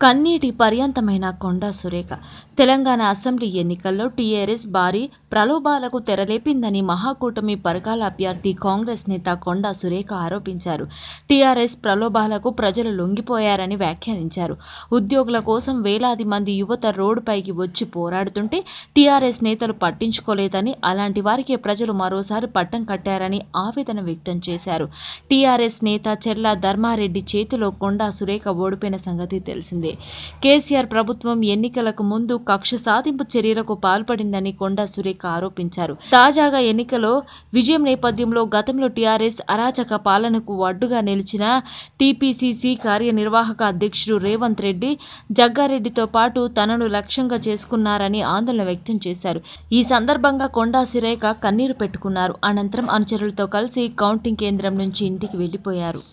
కన్నీటి పర్యంతమైన కొండా సురేఖ తెలంగాణ అసెంబ్లీ ఎన్నికల్లో టీఆర్ఎస్ భారీ ప్రలోభాలకు తెరలేపిందని మహాకూటమి పరకాల అభ్యర్థి కాంగ్రెస్ నేత కొండా సురేఖ ఆరోపించారు. టీఆర్ఎస్ ప్రలోభాలకు ప్రజలు లొంగిపోయారని వ్యాఖ్యానించారు. ఉద్యోగుల కోసం వేలాది మంది యువత రోడ్డుపైకి వచ్చి పోరాడుతుంటే టీఆర్ఎస్ నేతలు పట్టించుకోలేదని, అలాంటి వారికే ప్రజలు మరోసారి పట్టం కట్టారని ఆవేదన వ్యక్తం చేశారు. టీఆర్ఎస్ నేత చెల్లా ధర్మారెడ్డి చేతిలో కొండా సురేఖ ఓడిపోయిన సంగతి తెలిసిందే. కేసీఆర్ ప్రభుత్వం ఎన్నికలకు ముందు కక్ష సాధింపు చర్యలకు పాల్పడిందని కొండా సురేఖ ఆరోపించారు. తాజాగా ఎన్నికలో విజయం నేపథ్యంలో గతంలో టీఆర్ఎస్ అరాచక పాలనకు అడ్డుగా నిలిచిన టీపీసీసీ కార్యనిర్వాహక అధ్యక్షుడు రేవంత్ రెడ్డి, జగ్గారెడ్డితో పాటు తనను లక్ష్యంగా చేసుకున్నారని ఆందోళన వ్యక్తం చేశారు. ఈ సందర్భంగా కొండా సురేఖ కన్నీరు పెట్టుకున్నారు. అనంతరం అనుచరులతో కలిసి కౌంటింగ్ కేంద్రం నుంచి ఇంటికి వెళ్లిపోయారు.